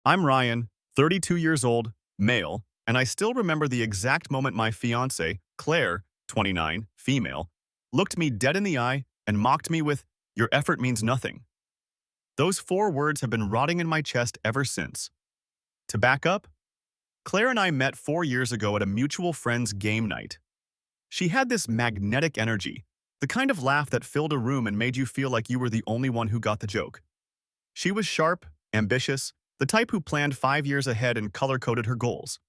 I'm Ryan, 32 years old, male, and I still remember the exact moment my fiancée, Claire, 29, female, looked me dead in the eye and mocked me with, "Your effort means nothing." Those four words have been rotting in my chest ever since. To back up, Claire and I met 4 years ago at a mutual friend's game night. She had this magnetic energy, the kind of laugh that filled a room and made you feel like you were the only one who got the joke. She was sharp, ambitious, the type who planned 5 years ahead and color-coded her goals.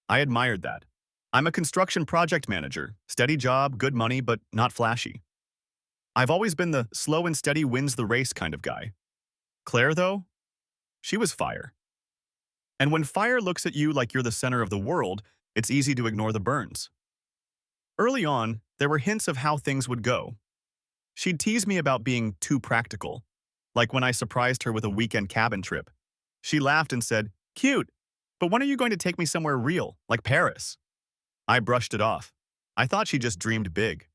I admired that. I'm a construction project manager, steady job, good money, but not flashy. I've always been the slow and steady wins the race kind of guy. Claire, though, she was fire. And when fire looks at you like you're the center of the world, it's easy to ignore the burns. Early on, there were hints of how things would go. She'd tease me about being too practical, like when I surprised her with a weekend cabin trip. She laughed and said, "Cute, but when are you going to take me somewhere real, like Paris?" I brushed it off. I thought she just dreamed big.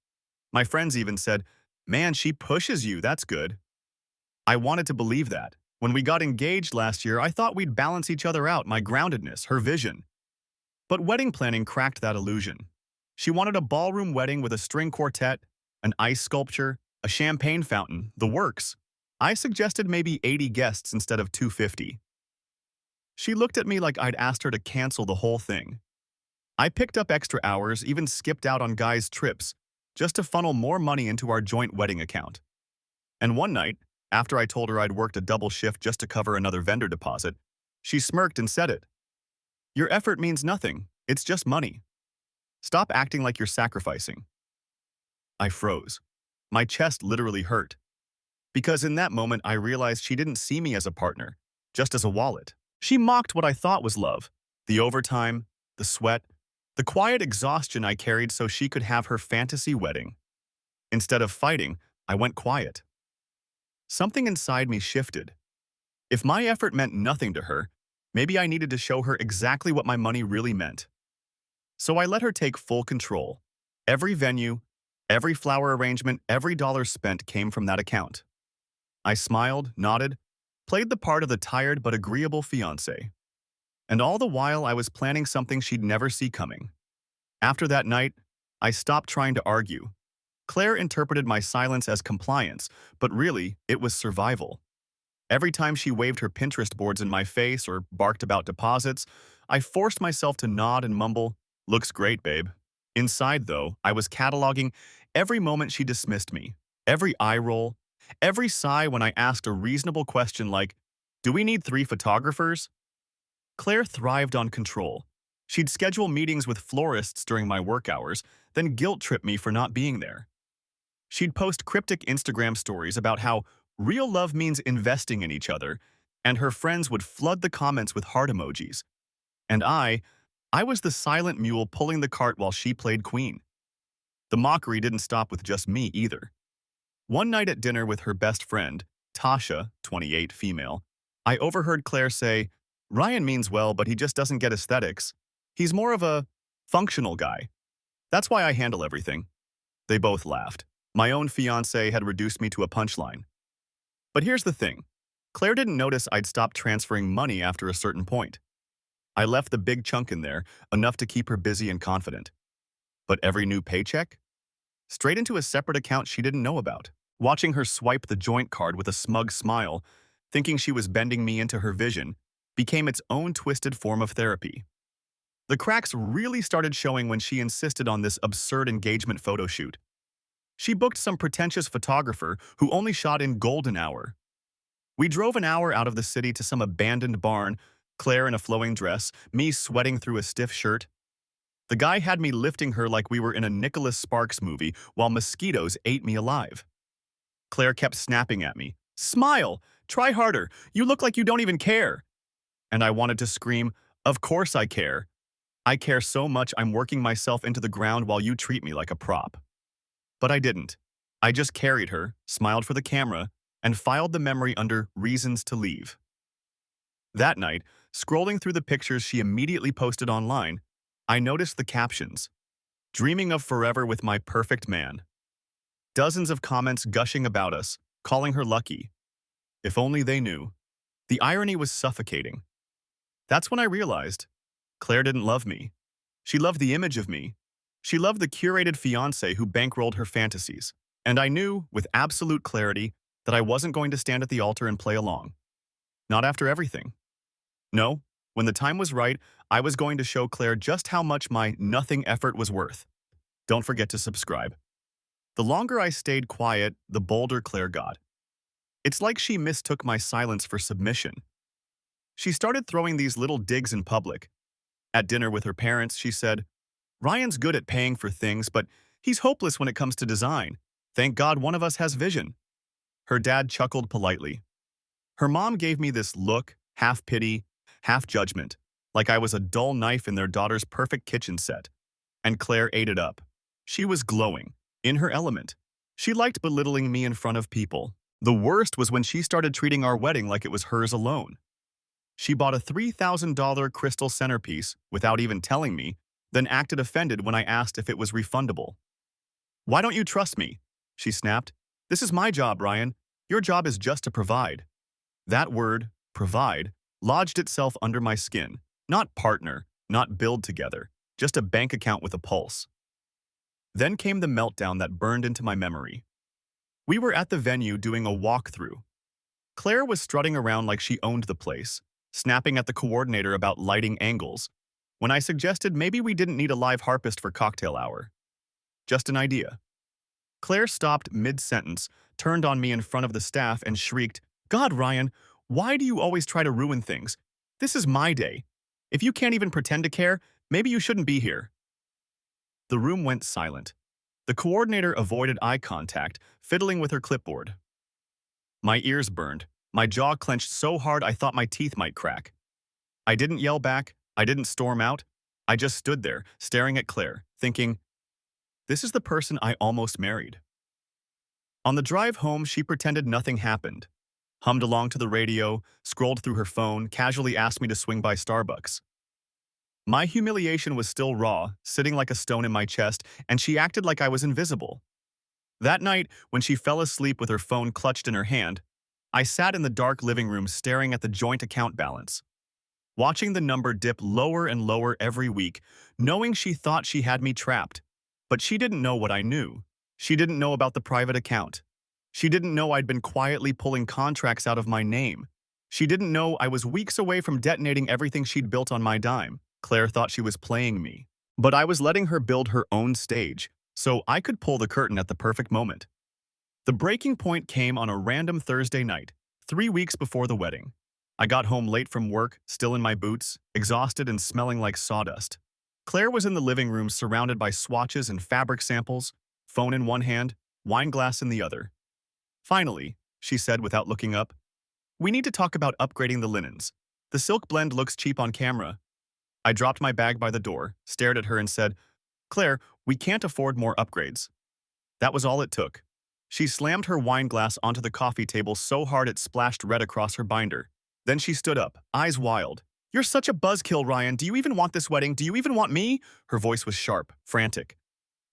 My friends even said, "Man, she pushes you, that's good." I wanted to believe that. When we got engaged last year, I thought we'd balance each other out, my groundedness, her vision. But wedding planning cracked that illusion. She wanted a ballroom wedding with a string quartet, an ice sculpture, a champagne fountain, the works. I suggested maybe 80 guests instead of 250. She looked at me like I'd asked her to cancel the whole thing. I picked up extra hours, even skipped out on guys' trips, just to funnel more money into our joint wedding account. And one night, after I told her I'd worked a double shift just to cover another vendor deposit, she smirked and said it. "Your effort means nothing. It's just money. Stop acting like you're sacrificing." I froze. My chest literally hurt. Because in that moment, I realized she didn't see me as a partner, just as a wallet. She mocked what I thought was love, the overtime, the sweat, the quiet exhaustion I carried so she could have her fantasy wedding. Instead of fighting, I went quiet. Something inside me shifted. If my effort meant nothing to her, maybe I needed to show her exactly what my money really meant. So I let her take full control. Every venue, every flower arrangement, every dollar spent came from that account. I smiled, nodded, played the part of the tired but agreeable fiancé. And all the while, I was planning something she'd never see coming. After that night, I stopped trying to argue. Claire interpreted my silence as compliance, but really, it was survival. Every time she waved her Pinterest boards in my face or barked about deposits, I forced myself to nod and mumble, "Looks great, babe." Inside, though, I was cataloging every moment she dismissed me, every eye roll, every sigh when I asked a reasonable question like, "Do we need 3 photographers?" Claire thrived on control. She'd schedule meetings with florists during my work hours, then guilt-trip me for not being there. She'd post cryptic Instagram stories about how real love means investing in each other, and her friends would flood the comments with heart emojis. And I was the silent mule pulling the cart while she played queen. The mockery didn't stop with just me either. One night at dinner with her best friend, Tasha, 28, female, I overheard Claire say, "Ryan means well, but he just doesn't get aesthetics. He's more of a functional guy. That's why I handle everything." They both laughed. My own fiancé had reduced me to a punchline. But here's the thing. Claire didn't notice I'd stopped transferring money after a certain point. I left the big chunk in there, enough to keep her busy and confident. But every new paycheck? Straight into a separate account she didn't know about. Watching her swipe the joint card with a smug smile, thinking she was bending me into her vision, became its own twisted form of therapy. The cracks really started showing when she insisted on this absurd engagement photo shoot. She booked some pretentious photographer who only shot in golden hour. We drove an hour out of the city to some abandoned barn, Claire in a flowing dress, me sweating through a stiff shirt. The guy had me lifting her like we were in a Nicholas Sparks movie while mosquitoes ate me alive. Claire kept snapping at me. "Smile! Try harder! You look like you don't even care!" And I wanted to scream, "Of course I care. I care so much I'm working myself into the ground while you treat me like a prop." But I didn't. I just carried her, smiled for the camera, and filed the memory under reasons to leave. That night, scrolling through the pictures she immediately posted online, I noticed the captions. "Dreaming of forever with my perfect man." Dozens of comments gushing about us, calling her lucky. If only they knew. The irony was suffocating. That's when I realized Claire didn't love me. She loved the image of me. She loved the curated fiancé who bankrolled her fantasies. And I knew, with absolute clarity, that I wasn't going to stand at the altar and play along. Not after everything. No, when the time was right, I was going to show Claire just how much my nothing effort was worth. Don't forget to subscribe. The longer I stayed quiet, the bolder Claire got. It's like she mistook my silence for submission. She started throwing these little digs in public. At dinner with her parents, she said, "Ryan's good at paying for things, but he's hopeless when it comes to design. Thank God one of us has vision." Her dad chuckled politely. Her mom gave me this look, half pity, half judgment, like I was a dull knife in their daughter's perfect kitchen set. And Claire ate it up. She was glowing, in her element. She liked belittling me in front of people. The worst was when she started treating our wedding like it was hers alone. She bought a $3,000 crystal centerpiece without even telling me, then acted offended when I asked if it was refundable. "Why don't you trust me?" she snapped. "This is my job, Ryan. Your job is just to provide." That word, provide, lodged itself under my skin. Not partner, not build together, just a bank account with a pulse. Then came the meltdown that burned into my memory. We were at the venue doing a walkthrough. Claire was strutting around like she owned the place, snapping at the coordinator about lighting angles, when I suggested maybe we didn't need a live harpist for cocktail hour. Just an idea. Claire stopped mid-sentence, turned on me in front of the staff, and shrieked, "God, Ryan, why do you always try to ruin things? This is my day. If you can't even pretend to care, maybe you shouldn't be here." The room went silent. The coordinator avoided eye contact, fiddling with her clipboard. My ears burned. My jaw clenched so hard I thought my teeth might crack. I didn't yell back. I didn't storm out. I just stood there, staring at Claire, thinking, this is the person I almost married. On the drive home, she pretended nothing happened. Hummed along to the radio, scrolled through her phone, casually asked me to swing by Starbucks. My humiliation was still raw, sitting like a stone in my chest, and she acted like I was invisible. That night, when she fell asleep with her phone clutched in her hand, I sat in the dark living room staring at the joint account balance, watching the number dip lower and lower every week, knowing she thought she had me trapped. But she didn't know what I knew. She didn't know about the private account. She didn't know I'd been quietly pulling contracts out of my name. She didn't know I was weeks away from detonating everything she'd built on my dime. Claire thought she was playing me. But I was letting her build her own stage, so I could pull the curtain at the perfect moment. The breaking point came on a random Thursday night, 3 weeks before the wedding. I got home late from work, still in my boots, exhausted and smelling like sawdust. Claire was in the living room surrounded by swatches and fabric samples, phone in one hand, wine glass in the other. "Finally," she said without looking up, "we need to talk about upgrading the linens. The silk blend looks cheap on camera." I dropped my bag by the door, stared at her and said, "Claire, we can't afford more upgrades." That was all it took. She slammed her wine glass onto the coffee table so hard it splashed red across her binder. Then she stood up, eyes wild. "You're such a buzzkill, Ryan. Do you even want this wedding? Do you even want me?" Her voice was sharp, frantic.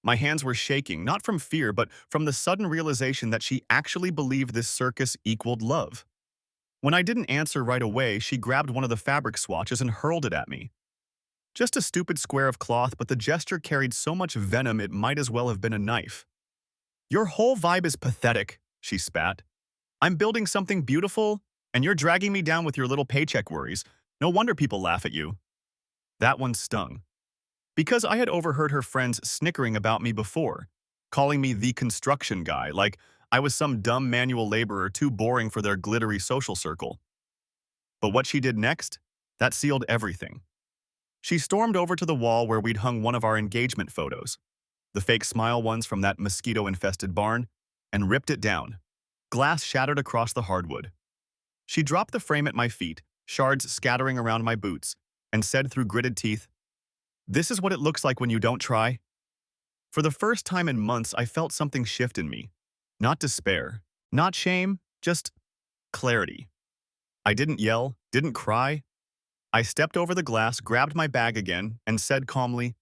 My hands were shaking, not from fear, but from the sudden realization that she actually believed this circus equaled love. When I didn't answer right away, she grabbed one of the fabric swatches and hurled it at me. Just a stupid square of cloth, but the gesture carried so much venom it might as well have been a knife. "Your whole vibe is pathetic," she spat. "I'm building something beautiful, and you're dragging me down with your little paycheck worries. No wonder people laugh at you." That one stung. Because I had overheard her friends snickering about me before, calling me the construction guy, like I was some dumb manual laborer too boring for their glittery social circle. But what she did next, that sealed everything. She stormed over to the wall where we'd hung one of our engagement photos, the fake smile ones from that mosquito-infested barn, and ripped it down. Glass shattered across the hardwood. She dropped the frame at my feet, shards scattering around my boots, and said through gritted teeth, "This is what it looks like when you don't try." For the first time in months, I felt something shift in me. Not despair, not shame, just clarity. I didn't yell, didn't cry. I stepped over the glass, grabbed my bag again, and said calmly,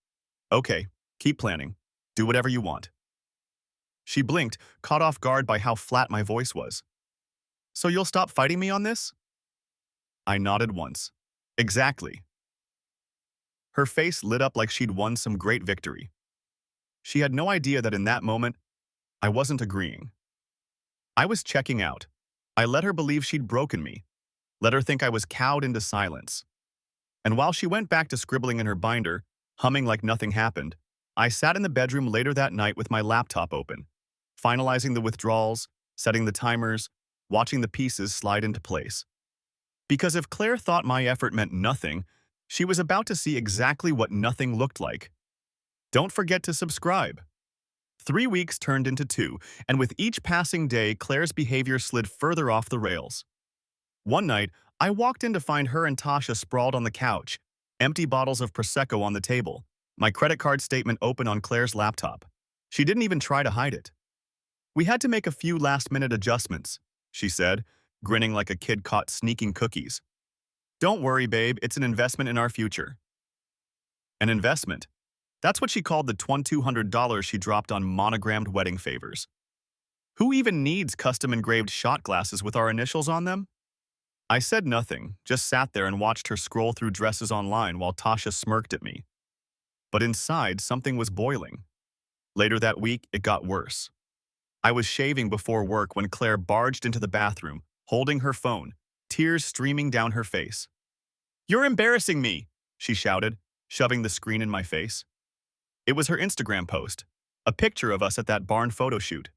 "Okay, keep planning. Do whatever you want." She blinked, caught off guard by how flat my voice was. "So you'll stop fighting me on this?" I nodded once. Exactly. Her face lit up like she'd won some great victory. She had no idea that in that moment, I wasn't agreeing. I was checking out. I let her believe she'd broken me, let her think I was cowed into silence. And while she went back to scribbling in her binder, humming like nothing happened, I sat in the bedroom later that night with my laptop open, finalizing the withdrawals, setting the timers, watching the pieces slide into place. Because if Claire thought my effort meant nothing, she was about to see exactly what nothing looked like. Don't forget to subscribe. 3 weeks turned into 2, and with each passing day, Claire's behavior slid further off the rails. One night, I walked in to find her and Tasha sprawled on the couch, empty bottles of Prosecco on the table, my credit card statement open on Claire's laptop. She didn't even try to hide it. "We had to make a few last-minute adjustments," she said, grinning like a kid caught sneaking cookies. "Don't worry, babe, it's an investment in our future." An investment? That's what she called the $2,200 she dropped on monogrammed wedding favors. Who even needs custom-engraved shot glasses with our initials on them? I said nothing, just sat there and watched her scroll through dresses online while Tasha smirked at me. But inside, something was boiling. Later that week, it got worse. I was shaving before work when Claire barged into the bathroom, holding her phone, tears streaming down her face. "You're embarrassing me," she shouted, shoving the screen in my face. It was her Instagram post, a picture of us at that barn photo shoot.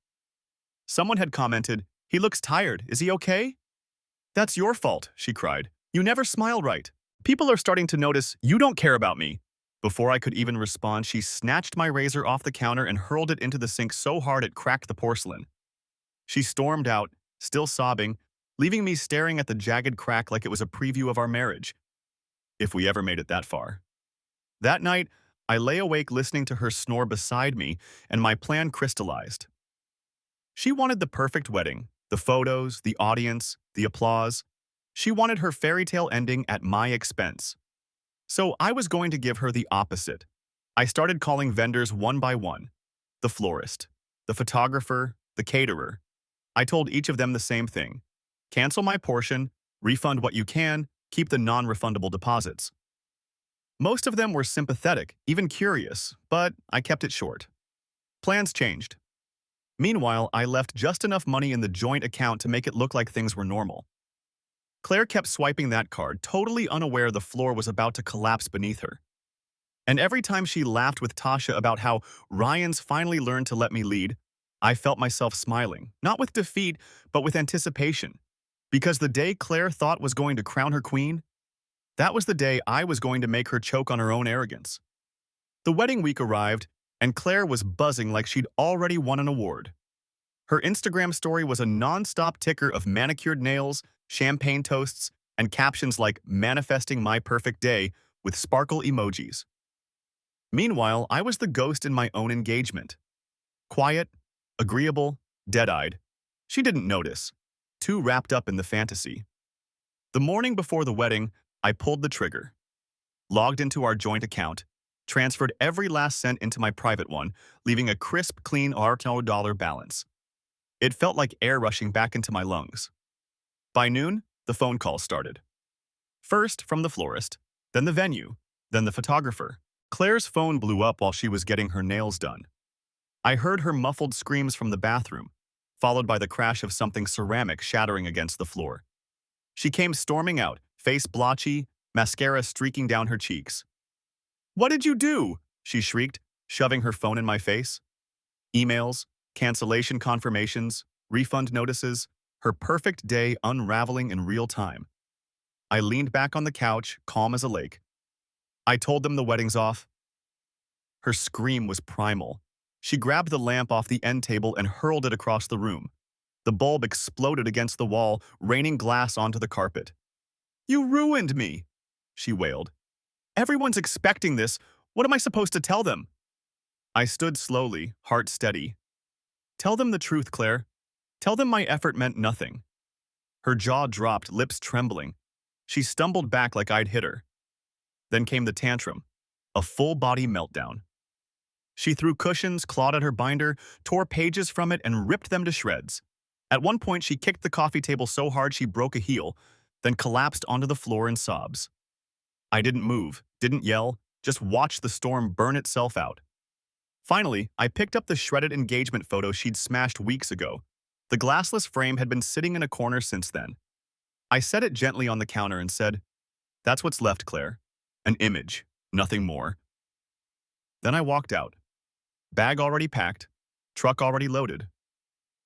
Someone had commented, "He looks tired, is he okay?" "That's your fault," she cried. "You never smile right. People are starting to notice you don't care about me." Before I could even respond, she snatched my razor off the counter and hurled it into the sink so hard it cracked the porcelain. She stormed out, still sobbing, leaving me staring at the jagged crack like it was a preview of our marriage, if we ever made it that far. That night, I lay awake listening to her snore beside me, and my plan crystallized. She wanted the perfect wedding, the photos, the audience, the applause. She wanted her fairy tale ending at my expense. So I was going to give her the opposite. I started calling vendors one by one. The florist, the photographer, the caterer. I told each of them the same thing. Cancel my portion, refund what you can, keep the non-refundable deposits. Most of them were sympathetic, even curious, but I kept it short. Plans changed. Meanwhile, I left just enough money in the joint account to make it look like things were normal. Claire kept swiping that card, totally unaware the floor was about to collapse beneath her. And every time she laughed with Tasha about how Ryan's finally learned to let me lead, I felt myself smiling, not with defeat, but with anticipation. Because the day Claire thought was going to crown her queen, that was the day I was going to make her choke on her own arrogance. The wedding week arrived, and Claire was buzzing like she'd already won an award. Her Instagram story was a non-stop ticker of manicured nails, champagne toasts, and captions like "manifesting my perfect day" with sparkle emojis. Meanwhile, I was the ghost in my own engagement. Quiet, agreeable, dead-eyed. She didn't notice, too wrapped up in the fantasy. The morning before the wedding, I pulled the trigger. Logged into our joint account, transferred every last cent into my private one, leaving a crisp, clean $0 balance. It felt like air rushing back into my lungs. By noon, the phone calls started. First from the florist, then the venue, then the photographer. Claire's phone blew up while she was getting her nails done. I heard her muffled screams from the bathroom, followed by the crash of something ceramic shattering against the floor. She came storming out, face blotchy, mascara streaking down her cheeks. "What did you do?" she shrieked, shoving her phone in my face. Emails, cancellation confirmations, refund notices, her perfect day unraveling in real time. I leaned back on the couch, calm as a lake. "I told them the wedding's off." Her scream was primal. She grabbed the lamp off the end table and hurled it across the room. The bulb exploded against the wall, raining glass onto the carpet. "You ruined me," she wailed. "Everyone's expecting this. What am I supposed to tell them?" I stood slowly, heart steady. "Tell them the truth, Claire. Tell them my effort meant nothing." Her jaw dropped, lips trembling. She stumbled back like I'd hit her. Then came the tantrum, a full-body meltdown. She threw cushions, clawed at her binder, tore pages from it, and ripped them to shreds. At one point, she kicked the coffee table so hard she broke a heel, then collapsed onto the floor in sobs. I didn't move, didn't yell, just watched the storm burn itself out. Finally, I picked up the shredded engagement photo she'd smashed weeks ago. The glassless frame had been sitting in a corner since then. I set it gently on the counter and said, "That's what's left, Claire. An image, nothing more." Then I walked out. Bag already packed, truck already loaded.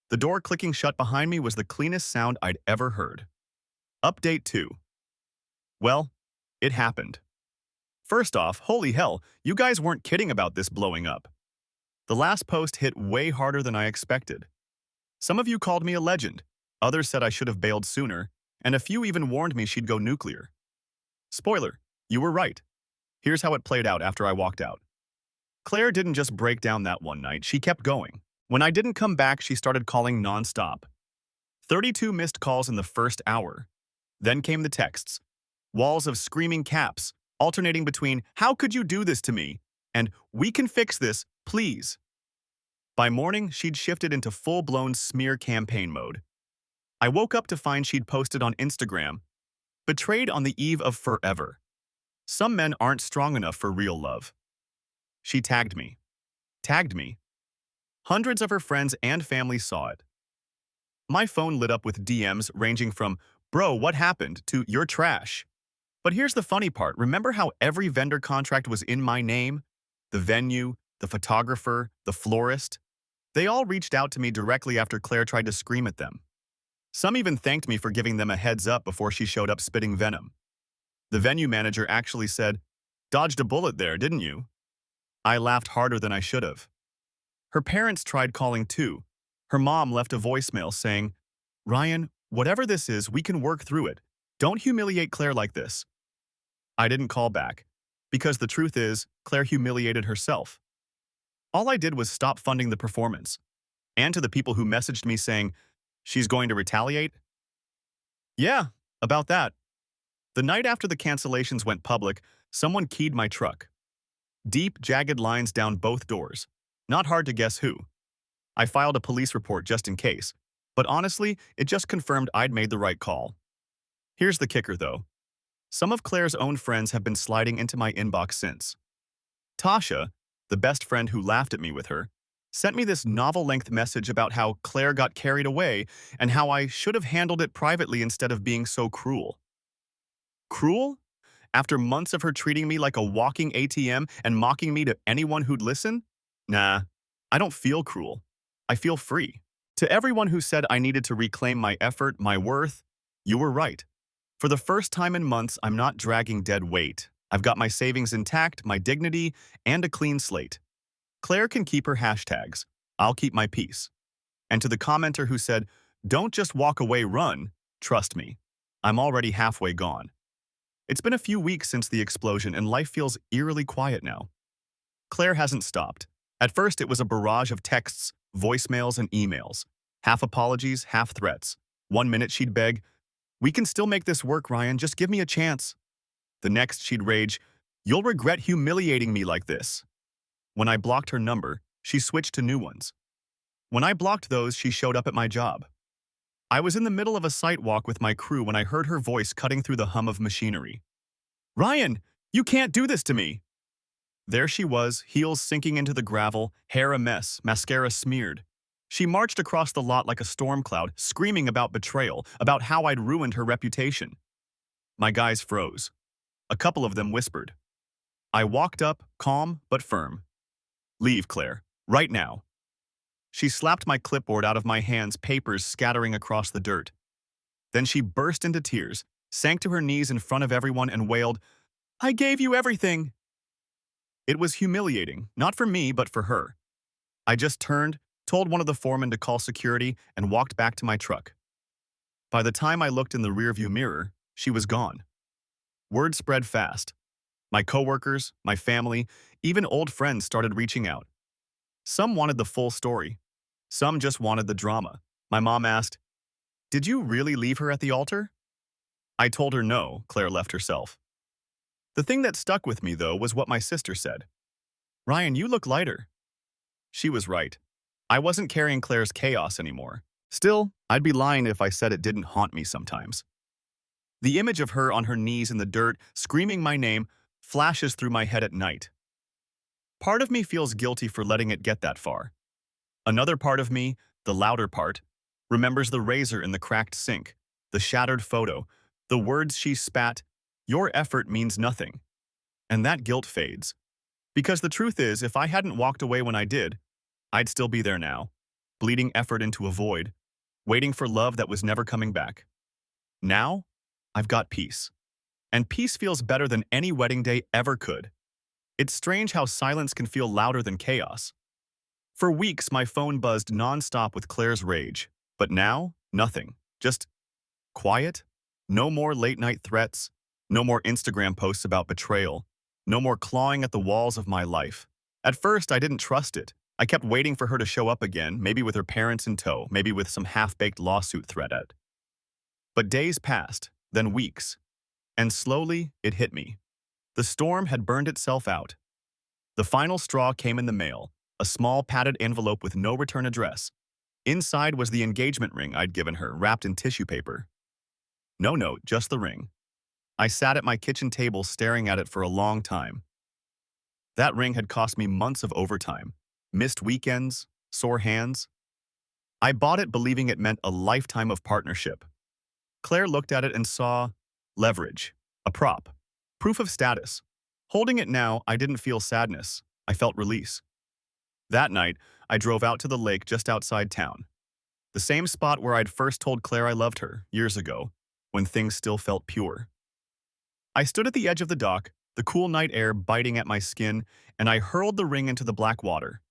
The door clicking shut behind me was the cleanest sound I'd ever heard. Update 2. Well, it happened. First off, holy hell, you guys weren't kidding about this blowing up. The last post hit way harder than I expected. Some of you called me a legend, others said I should have bailed sooner, and a few even warned me she'd go nuclear. Spoiler, you were right. Here's how it played out after I walked out. Claire didn't just break down that one night, she kept going. When I didn't come back, she started calling nonstop. 32 missed calls in the first hour. Then came the texts. Walls of screaming caps, alternating between, "How could you do this to me?" and "We can fix this, please." By morning, she'd shifted into full-blown smear campaign mode. I woke up to find she'd posted on Instagram, "Betrayed on the eve of forever. Some men aren't strong enough for real love." She tagged me. Tagged me. Hundreds of her friends and family saw it. My phone lit up with DMs ranging from, "Bro, what happened?" to "You're trash." But here's the funny part. Remember how every vendor contract was in my name? The venue, the photographer, the florist? They all reached out to me directly after Claire tried to scream at them. Some even thanked me for giving them a heads up before she showed up spitting venom. The venue manager actually said, "Dodged a bullet there, didn't you?" I laughed harder than I should have. Her parents tried calling too. Her mom left a voicemail saying, "Ryan, whatever this is, we can work through it. Don't humiliate Claire like this." I didn't call back, because the truth is, Claire humiliated herself. All I did was stop funding the performance. And to the people who messaged me saying, "She's going to retaliate?" Yeah, about that. The night after the cancellations went public, someone keyed my truck. Deep, jagged lines down both doors. Not hard to guess who. I filed a police report just in case, but honestly, it just confirmed I'd made the right call. Here's the kicker, though. Some of Claire's own friends have been sliding into my inbox since. Tasha, the best friend who laughed at me with her, sent me this novel-length message about how Claire got carried away and how I should have handled it privately instead of being so cruel. Cruel? After months of her treating me like a walking ATM and mocking me to anyone who'd listen? Nah, I don't feel cruel. I feel free. To everyone who said I needed to reclaim my effort, my worth, you were right. For the first time in months, I'm not dragging dead weight. I've got my savings intact, my dignity, and a clean slate. Claire can keep her hashtags. I'll keep my peace. And to the commenter who said, "Don't just walk away, run," trust me, I'm already halfway gone. It's been a few weeks since the explosion and life feels eerily quiet now. Claire hasn't stopped. At first, it was a barrage of texts, voicemails, and emails. Half apologies, half threats. 1 minute she'd beg, "We can still make this work, Ryan, just give me a chance." The next she'd rage, "You'll regret humiliating me like this." When I blocked her number, she switched to new ones. When I blocked those, she showed up at my job. I was in the middle of a site walk with my crew when I heard her voice cutting through the hum of machinery. "Ryan, you can't do this to me." There she was, heels sinking into the gravel, hair a mess, mascara smeared. She marched across the lot like a storm cloud, screaming about betrayal, about how I'd ruined her reputation. My guys froze. A couple of them whispered. I walked up, calm but firm. "Leave, Claire. Right now." She slapped my clipboard out of my hands, papers scattering across the dirt. Then she burst into tears, sank to her knees in front of everyone and wailed, "I gave you everything." It was humiliating, not for me, but for her. I just turned, told one of the foremen to call security, and walked back to my truck. By the time I looked in the rearview mirror, she was gone. Word spread fast. My coworkers, my family, even old friends started reaching out. Some wanted the full story. Some just wanted the drama. My mom asked, "Did you really leave her at the altar?" I told her no, Claire left herself. The thing that stuck with me, though, was what my sister said. "Ryan, you look lighter." She was right. I wasn't carrying Claire's chaos anymore. Still, I'd be lying if I said it didn't haunt me sometimes. The image of her on her knees in the dirt, screaming my name, flashes through my head at night. Part of me feels guilty for letting it get that far. Another part of me, the louder part, remembers the razor in the cracked sink, the shattered photo, the words she spat, "Your effort means nothing." And that guilt fades. Because the truth is, if I hadn't walked away when I did, I'd still be there now, bleeding effort into a void, waiting for love that was never coming back. Now, I've got peace. And peace feels better than any wedding day ever could. It's strange how silence can feel louder than chaos. For weeks, my phone buzzed nonstop with Claire's rage. But now, nothing. Just quiet. No more late-night threats. No more Instagram posts about betrayal. No more clawing at the walls of my life. At first, I didn't trust it. I kept waiting for her to show up again, maybe with her parents in tow, maybe with some half-baked lawsuit threat at. But days passed, then weeks. And slowly, it hit me. The storm had burned itself out. The final straw came in the mail, a small padded envelope with no return address. Inside was the engagement ring I'd given her, wrapped in tissue paper. No note, just the ring. I sat at my kitchen table staring at it for a long time. That ring had cost me months of overtime, missed weekends, sore hands. I bought it believing it meant a lifetime of partnership. Claire looked at it and saw leverage, a prop, proof of status. Holding it now, I didn't feel sadness. I felt release. That night, I drove out to the lake just outside town. The same spot where I'd first told Claire I loved her, years ago, when things still felt pure. I stood at the edge of the dock, the cool night air biting at my skin, and I hurled the ring into the black water.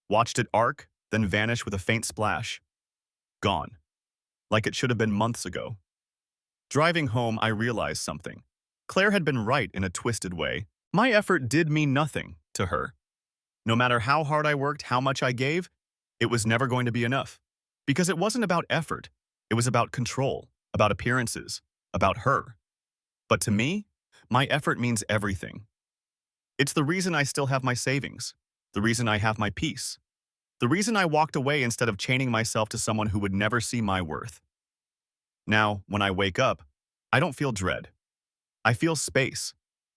Watched it arc, then vanish with a faint splash. Gone. Like it should have been months ago. Driving home, I realized something. Claire had been right in a twisted way. My effort did mean nothing to her. No matter how hard I worked, how much I gave, it was never going to be enough. Because it wasn't about effort. It was about control, about appearances, about her. But to me, my effort means everything. It's the reason I still have my savings, the reason I have my peace, the reason I walked away instead of chaining myself to someone who would never see my worth. Now, when I wake up, I don't feel dread. I feel space,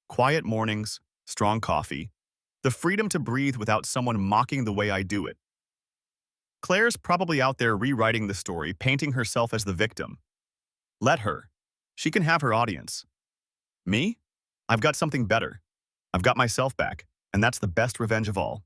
quiet mornings, strong coffee, the freedom to breathe without someone mocking the way I do it. Claire's probably out there rewriting the story, painting herself as the victim. Let her. She can have her audience. Me? I've got something better. I've got myself back, and that's the best revenge of all.